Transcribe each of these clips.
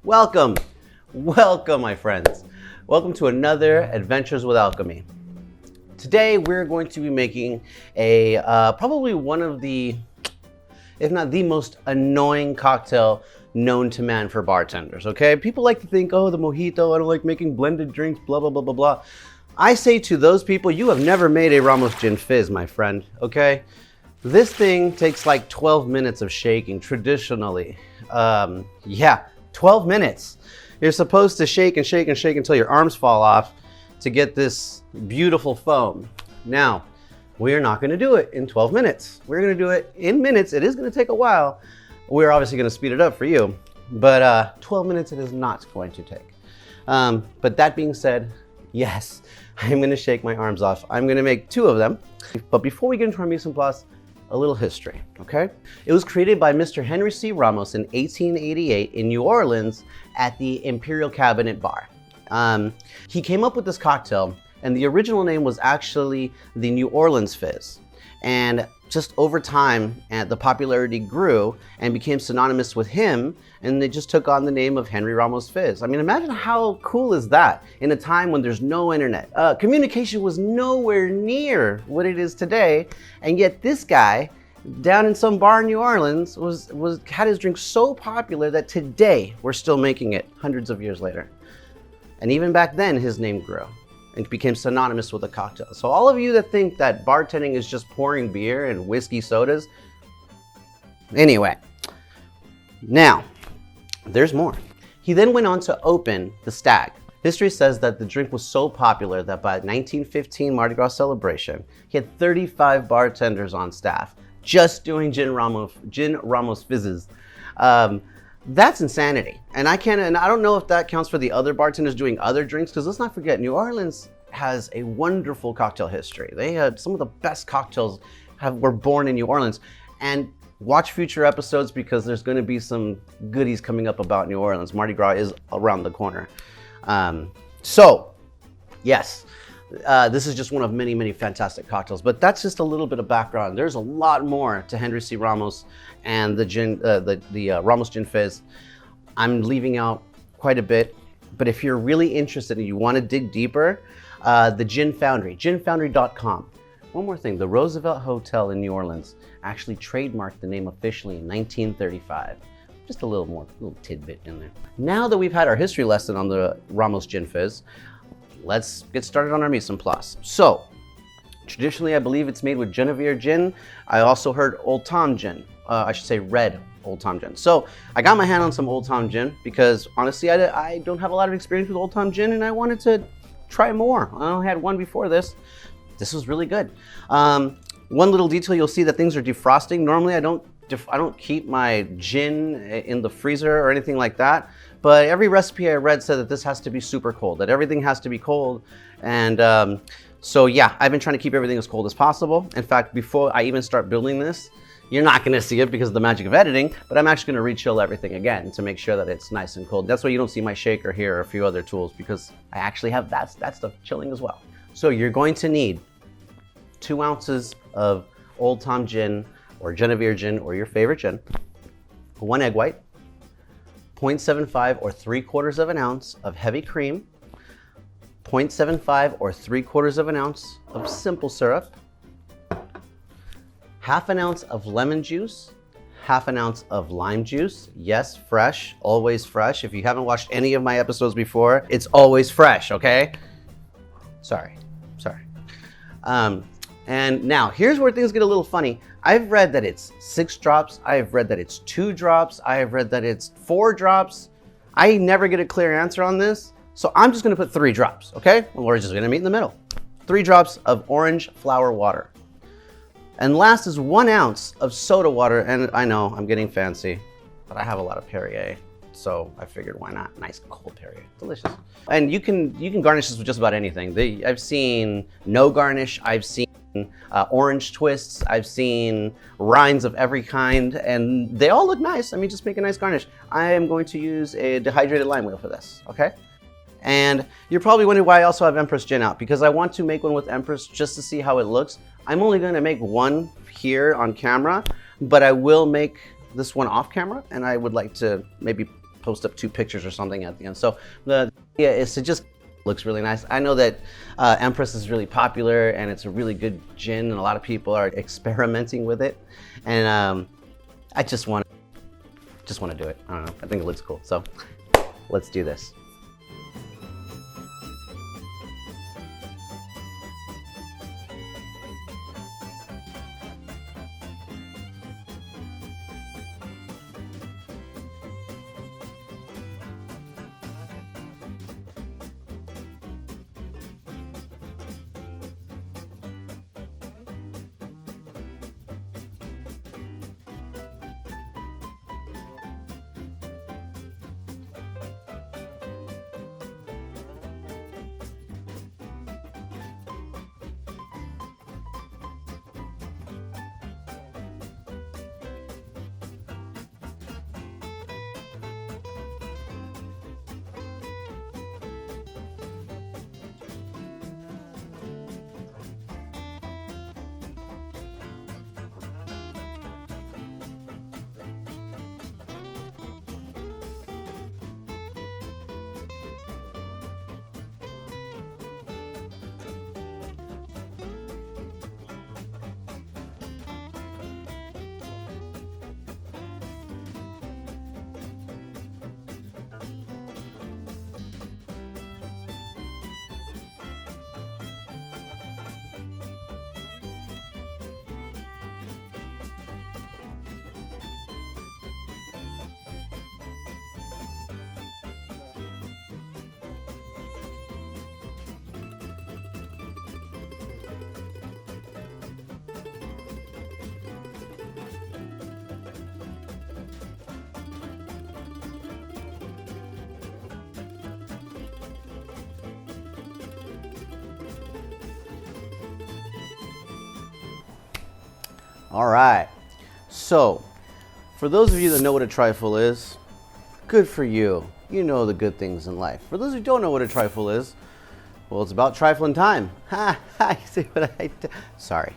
Welcome, welcome my friends. Welcome to another Adventures with Alchemy. Today we're going to be making a probably one of the, if not the most annoying cocktail known to man for bartenders, okay? People like to think, oh, the mojito, I don't like making blended drinks, blah, blah, blah, blah, blah. I say to those people, you have never made a Ramos Gin Fizz, my friend, okay? This thing takes like 12 minutes of shaking traditionally. Yeah, 12 minutes. You're supposed to shake and shake and shake until your arms fall off to get this beautiful foam. Now, we're not gonna do it in 12 minutes. We're gonna do it in minutes. It is gonna take a while. We're obviously gonna speed it up for you, but 12 minutes it is not going to take. But that being said, yes, I'm gonna shake my arms off. I'm gonna make 2 of them. But before we get into our mise en place, a little history, okay? It was created by Mr. Henry C. Ramos in 1888 in New Orleans at the Imperial Cabinet Bar. He came up with this cocktail, and the original name was actually the New Orleans Fizz. And just over time, the popularity grew and became synonymous with him, and they just took on the name of Henry Ramos Fizz. I mean, imagine how cool is that in a time when there's no internet. Communication was nowhere near what it is today, and yet this guy down in some bar in New Orleans had his drink so popular that today we're still making it hundreds of years later. And even back then, his name grew and became synonymous with a cocktail. So all of you that think that bartending is just pouring beer and whiskey sodas, anyway, now, there's more. He then went on to open the Stag. History says that the drink was so popular that by 1915 Mardi Gras celebration, he had 35 bartenders on staff just doing Gin Ramos Fizzes. That's insanity. And I don't know if that counts for the other bartenders doing other drinks, because let's not forget, New Orleans has a wonderful cocktail history. They had some of the best cocktails were born in New Orleans. And watch future episodes because there's going to be some goodies coming up about New Orleans. Mardi Gras is around the corner. So, yes, this is just one of many, many fantastic cocktails, but that's just a little bit of background. There's a lot more to Henry C. Ramos and the Ramos Gin Fizz. I'm leaving out quite a bit, but if you're really interested and you want to dig deeper, the Gin Foundry, ginfoundry.com. One more thing, the Roosevelt Hotel in New Orleans actually trademarked the name officially in 1935. Just a little tidbit in there. Now that we've had our history lesson on the Ramos Gin Fizz, let's get started on our mise en place. So, traditionally I believe it's made with Genevieve gin. I also heard Old Tom gin. I should say red Old Tom gin. So I got my hand on some Old Tom gin because honestly I don't have a lot of experience with Old Tom gin and I wanted to try more. I only had one before this. This was really good. One little detail, you'll see that things are defrosting. Normally I don't keep my gin in the freezer or anything like that, but every recipe I read said that this has to be super cold, that everything has to be cold. And so yeah, I've been trying to keep everything as cold as possible. In fact, before I even start building this, you're not gonna see it because of the magic of editing, but I'm actually gonna re-chill everything again to make sure that it's nice and cold. That's why you don't see my shaker here or a few other tools, because I actually have that stuff chilling as well. So you're going to need 2 ounces of Old Tom gin or Genevieve gin or your favorite gin, 1 egg white, 0.75 or 3/4 of an ounce of heavy cream, 0.75 or 3/4 of an ounce of simple syrup, 1/2 ounce of lemon juice, 1/2 ounce of lime juice. Yes, fresh, always fresh. If you haven't watched any of my episodes before, it's always fresh, okay? Sorry. And now, here's where things get a little funny. I've read that it's 6 drops. I've read that it's 2 drops. I have read that it's 4 drops. I never get a clear answer on this. So I'm just gonna put 3 drops, okay? And we're just gonna meet in the middle. 3 drops of orange flower water. And last is 1 ounce of soda water. And I know I'm getting fancy, but I have a lot of Perrier. So I figured, why not? Nice cold Perrier, delicious. And you can garnish this with just about anything. I've seen no garnish. I've seen orange twists. I've seen rinds of every kind, and they all look nice. I mean, just make a nice garnish. I am going to use a dehydrated lime wheel for this, okay? And you're probably wondering why I also have Empress Gin out, because I want to make one with Empress just to see how it looks. I'm only going to make one here on camera, but I will make this one off camera, and I would like to maybe post up 2 pictures or something at the end. So the idea is to just looks really nice. I know that Empress is really popular and it's a really good gin, and a lot of people are experimenting with it. And I just want to do it. I don't know. I think it looks cool. So let's do this. All right, so for those of you that know what a trifle is, good for you. You know the good things in life. For those who don't know what a trifle is, well, it's about trifling time. Ha ha, you see what I did? Sorry.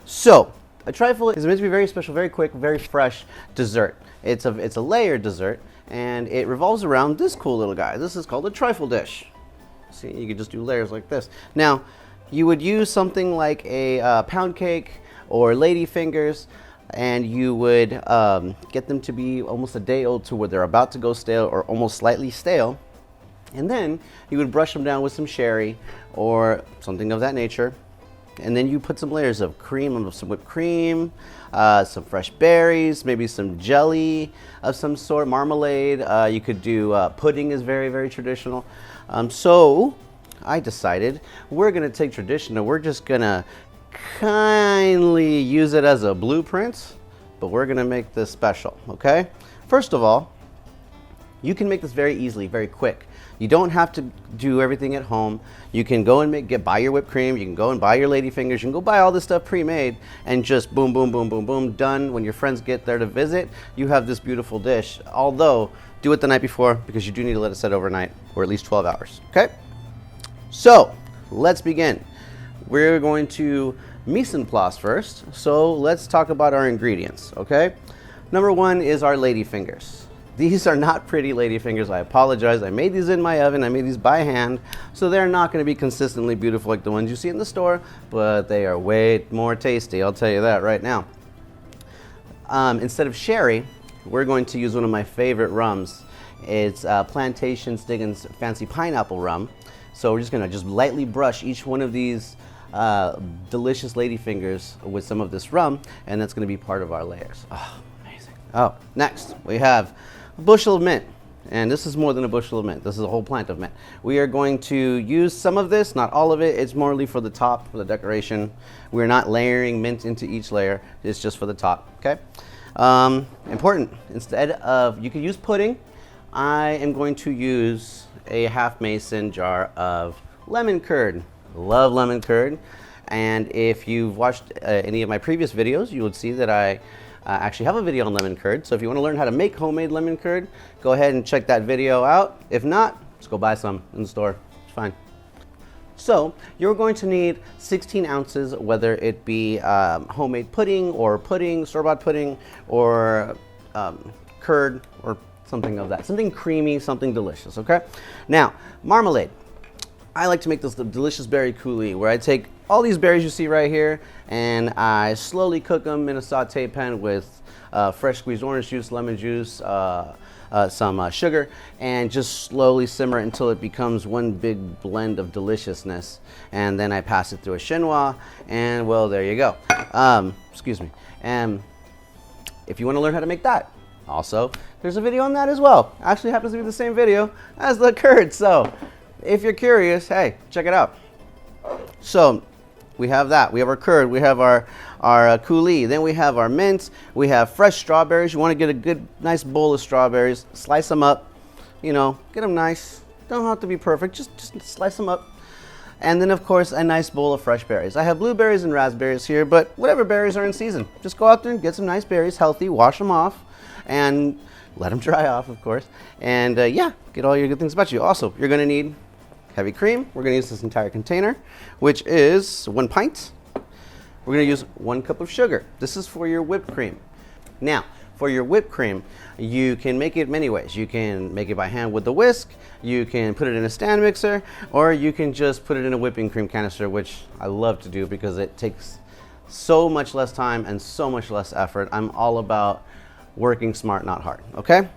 So a trifle is meant to be very special, very quick, very fresh dessert. It's a layered dessert, and it revolves around this cool little guy. This is called a trifle dish. See, you could just do layers like this. Now, you would use something like a pound cake or Ladyfingers, and you would get them to be almost a day old to where they're about to go stale or almost slightly stale. And then you would brush them down with some sherry or something of that nature. And then you put some layers of cream, some whipped cream, some fresh berries, maybe some jelly of some sort, marmalade. You could do pudding is very, very traditional. So I decided we're going to take tradition and we're just going to kindly use it as a blueprint, but we're going to make this special, okay? First of all, you can make this very easily, very quick. You don't have to do everything at home. You can go and buy your whipped cream. You can go and buy your Ladyfingers. You can go buy all this stuff pre-made and just boom, boom, boom, boom, boom, done. When your friends get there to visit, you have this beautiful dish. Although, do it the night before because you do need to let it set overnight, or at least 12 hours, okay? So, let's begin. We're going to mise en place first. So, let's talk about our ingredients, okay? Number one is our Ladyfingers. These are not pretty Ladyfingers. I apologize. I made these in my oven. I made these by hand. So they're not going to be consistently beautiful like the ones you see in the store, but they are way more tasty. I'll tell you that right now. Instead of sherry, we're going to use one of my favorite rums. It's Plantation Stiggins Fancy Pineapple Rum. So we're just going to lightly brush each one of these delicious Ladyfingers with some of this rum, and that's going to be part of our layers. Oh, amazing. Oh, next we have a bushel of mint, and this is more than a bushel of mint. This is a whole plant of mint. We are going to use some of this, not all of it. It's morely for the top, for the decoration. We're not layering mint into each layer. It's just for the top, okay? Important, instead of, you could use pudding, I am going to use a half mason jar of lemon curd. Love lemon curd, and if you've watched any of my previous videos, you would see that I actually have a video on lemon curd. So if you want to learn how to make homemade lemon curd, go ahead and check that video out. If not, just go buy some in the store. It's fine. So you're going to need 16 ounces, whether it be homemade pudding, store-bought pudding, or curd, or something of that. Something creamy, something delicious, okay? Now, marmalade. I like to make this delicious berry coulis where I take all these berries you see right here and I slowly cook them in a saute pan with fresh squeezed orange juice, lemon juice, some sugar, and just slowly simmer it until it becomes one big blend of deliciousness. And then I pass it through a chinois, and well, there you go. Excuse me. And if you want to learn how to make that, also, there's a video on that as well. Actually happens to be the same video as the curd, so if you're curious, hey, check it out. So we have that. We have our curd. We have our coulis. Then we have our mints. We have fresh strawberries. You want to get a good, nice bowl of strawberries. Slice them up. You know, get them nice. Don't have to be perfect. Just slice them up. And then, of course, a nice bowl of fresh berries. I have blueberries and raspberries here, but whatever berries are in season. Just go out there and get some nice berries, healthy, wash them off, and let them dry off, of course. And yeah, get all your good things about you. Also, you're going to need heavy cream. We're going to use this entire container, which is 1 pint. We're going to use 1 cup of sugar. This is for your whipped cream. Now, for your whipped cream, you can make it many ways. You can make it by hand with the whisk, you can put it in a stand mixer, or you can just put it in a whipping cream canister, which I love to do because it takes so much less time and so much less effort. I'm all about working smart, not hard, okay?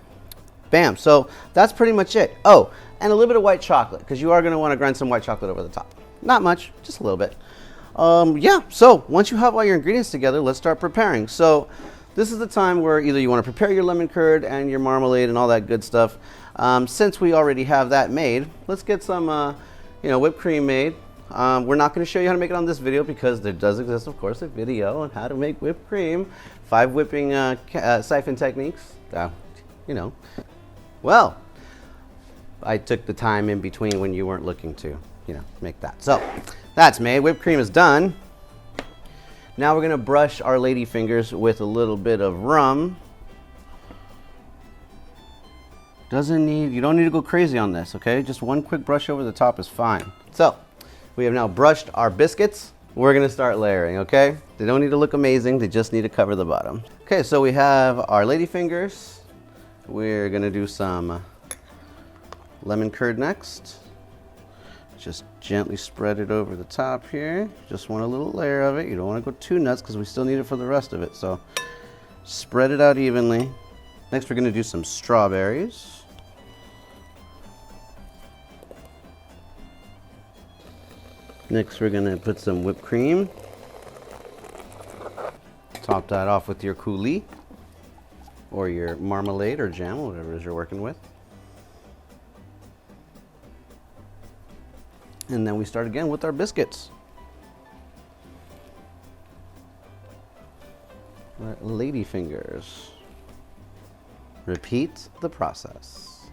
Bam, so that's pretty much it. Oh, and a little bit of white chocolate, because you are going to want to grind some white chocolate over the top. Not much, just a little bit. Yeah, so once you have all your ingredients together, let's start preparing. So this is the time where either you want to prepare your lemon curd and your marmalade and all that good stuff. Since we already have that made, let's get some whipped cream made. We're not going to show you how to make it on this video because there does exist, of course, a video on how to make whipped cream. 5 whipping siphon techniques. Well, I took the time in between when you weren't looking to, make that. So that's made. Whipped cream is done. Now we're going to brush our Ladyfingers with a little bit of rum. You don't need to go crazy on this, okay? Just one quick brush over the top is fine. So we have now brushed our biscuits. We're going to start layering, okay? They don't need to look amazing. They just need to cover the bottom. Okay, so we have our Ladyfingers. We're going to do some lemon curd next. Just gently spread it over the top here. Just want a little layer of it. You don't want to go too nuts because we still need it for the rest of it. So spread it out evenly. Next we're going to do some strawberries. Next we're going to put some whipped cream. Top that off with your coulis or your marmalade or jam, whatever it is you're working with. And then we start again with our biscuits. Our Ladyfingers. Repeat the process.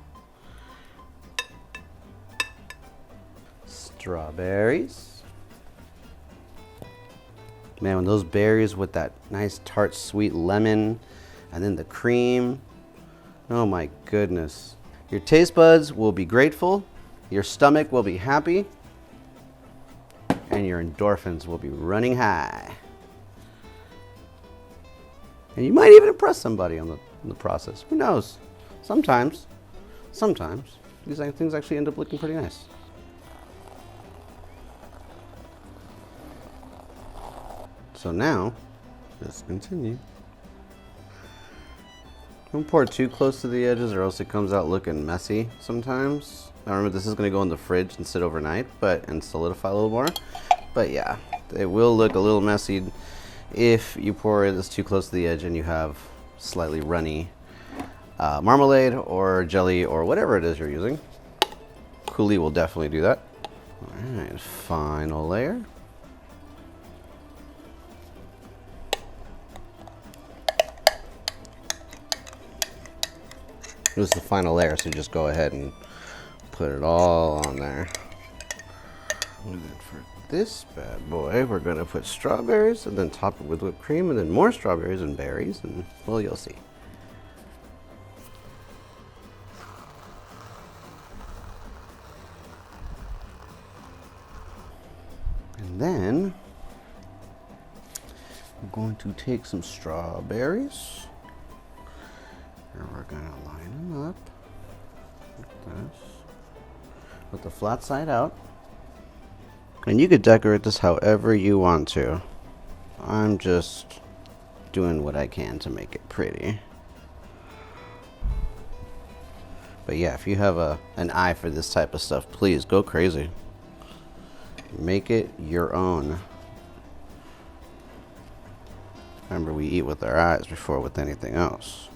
Strawberries. Man, when those berries with that nice tart sweet lemon and then the cream, oh my goodness. Your taste buds will be grateful, your stomach will be happy, and your endorphins will be running high. And you might even impress somebody on the process. Who knows? Sometimes these things actually end up looking pretty nice. So now, just continue. Don't pour too close to the edges or else it comes out looking messy sometimes. Now remember, this is going to go in the fridge and sit overnight and solidify a little more. But yeah, it will look a little messy if you pour this too close to the edge and you have slightly runny marmalade or jelly or whatever it is you're using. Coulis will definitely do that. All right, final layer. This is the final layer, so just go ahead and put it all on there. And then for this bad boy, we're gonna put strawberries and then top it with whipped cream and then more strawberries and berries, and well, you'll see. And then I'm going to take some strawberries and we're gonna line them up. with the flat side out. And you could decorate this however you want to. I'm just doing what I can to make it pretty. But yeah, if you have an eye for this type of stuff, please go crazy. Make it your own. Remember, we eat with our eyes before with anything else.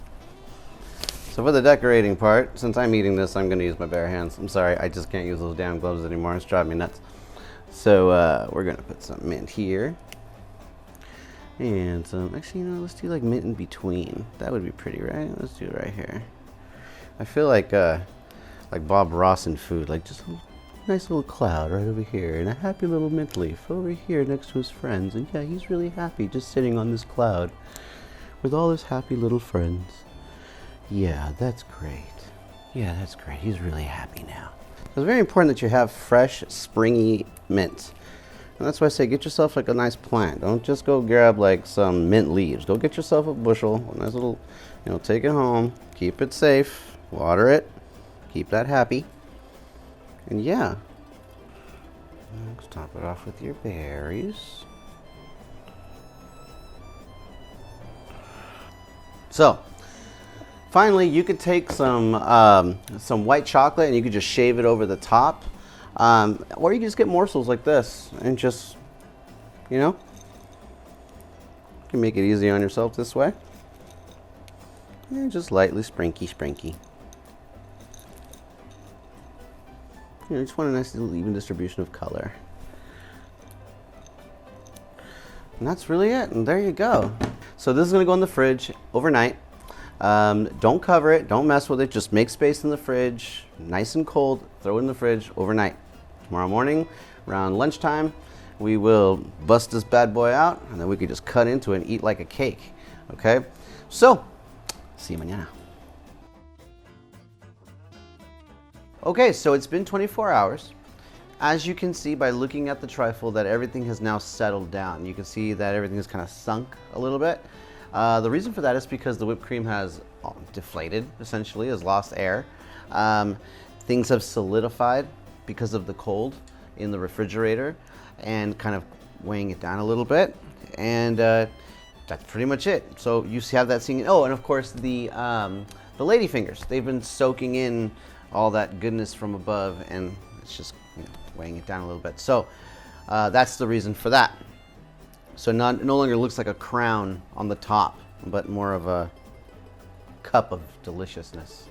So for the decorating part, since I'm eating this, I'm going to use my bare hands. I'm sorry, I just can't use those damn gloves anymore. It's driving me nuts. So we're going to put some mint here. And some, actually, you know, let's do like mint in between. That would be pretty, right? Let's do it right here. I feel like Bob Ross in food, like just a nice little cloud right over here, and a happy little mint leaf over here next to his friends. And yeah, he's really happy just sitting on this cloud with all his happy little friends. Yeah, that's great. Yeah, that's great. He's really happy now. It's very important that you have fresh, springy mint. And that's why I say get yourself like a nice plant. Don't just go grab like some mint leaves. Go get yourself a bushel, a nice little, you know, take it home, keep it safe. Water it, keep that happy, and yeah, let's top it off with your berries. So, finally, you could take some white chocolate and you could just shave it over the top, or you can just get morsels like this and just, you know, you can make it easy on yourself this way. And just lightly sprinky. You know, just want a nice little even distribution of color. And that's really it, and there you go. So this is gonna go in the fridge overnight. Don't cover it, don't mess with it, just make space in the fridge, nice and cold, throw it in the fridge overnight. Tomorrow morning, around lunchtime, we will bust this bad boy out, and then we can just cut into it and eat like a cake, okay? So, see you mañana. Okay, so it's been 24 hours. As you can see by looking at the trifle that everything has now settled down. You can see that everything is kind of sunk a little bit. The reason for that is because the whipped cream has deflated, essentially, has lost air. Things have solidified because of the cold in the refrigerator and kind of weighing it down a little bit. And that's pretty much it. So you have that singing. Oh, and of course the Ladyfingers. They've been soaking in all that goodness from above, and it's just, you know, weighing it down a little bit. So that's the reason for that. So no longer looks like a crown on the top, but more of a cup of deliciousness.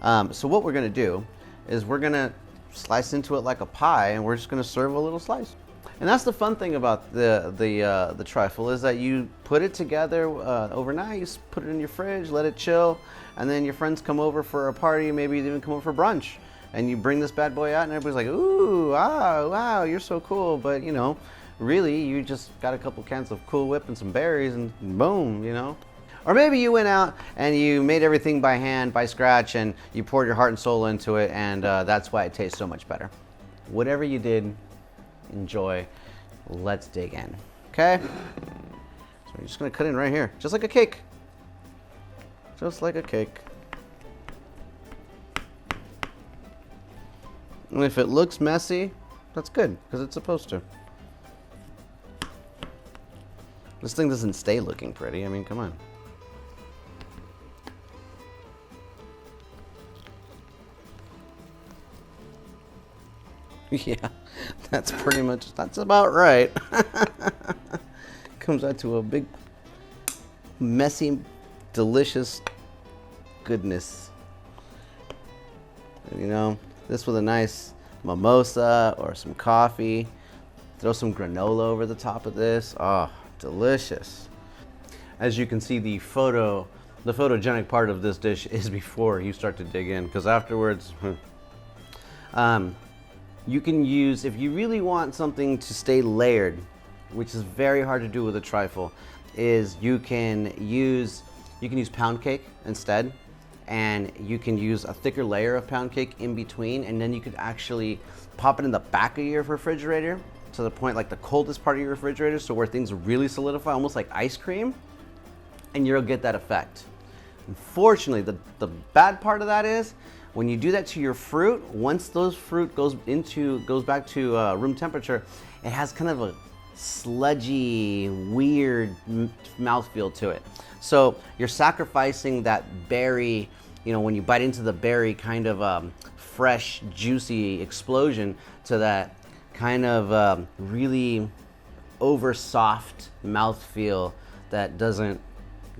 So what we're gonna do is we're gonna slice into it like a pie, and we're just gonna serve a little slice. And that's the fun thing about the trifle, is that you put it together overnight, you put it in your fridge, let it chill, and then your friends come over for a party, maybe even come over for brunch, and you bring this bad boy out and everybody's like, ooh, wow, you're so cool. But you know, really, you just got a couple cans of Cool Whip and some berries and boom, you know. Or maybe you went out and you made everything by hand, by scratch, and you poured your heart and soul into it, and that's why it tastes so much better. Whatever you did, enjoy. Let's dig in, okay? So we're just gonna cut in right here, just like a cake. Just like a cake. And if it looks messy, that's good, because it's supposed to. This thing doesn't stay looking pretty, I mean, come on. Yeah, that's pretty much, that's about right. Comes out to a big, messy, delicious goodness. You know, this with a nice mimosa or some coffee. Throw some granola over the top of this. Oh, delicious. As you can see, the photogenic part of this dish is before you start to dig in, because afterwards, you can use, if you really want something to stay layered, which is very hard to do with a trifle, is you can use pound cake instead, and you can use a thicker layer of pound cake in between, and then you could actually pop it in the back of your refrigerator to the point, like the coldest part of your refrigerator, so where things really solidify, almost like ice cream, and you'll get that effect. Unfortunately, the bad part of that is when you do that to your fruit, once those fruit goes back to room temperature, it has kind of a sludgy, weird mouthfeel to it. So you're sacrificing that berry, you know, when you bite into the berry, kind of fresh, juicy explosion to that kind of really over soft mouthfeel that doesn't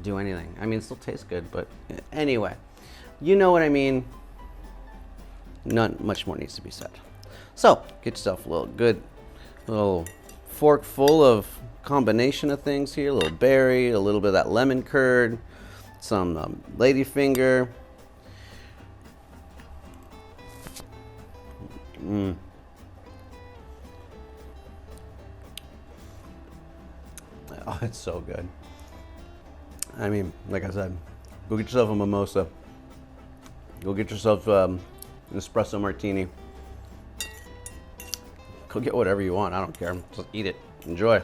do anything. I mean, it still tastes good, but anyway, you know what I mean. Not much more needs to be said. So get yourself a little fork full of combination of things here. A little berry, a little bit of that lemon curd, some ladyfinger. Oh, it's so good. I mean, like I said, go get yourself a mimosa. Go get yourself an espresso martini. Go get whatever you want. I don't care. Just eat it. Enjoy.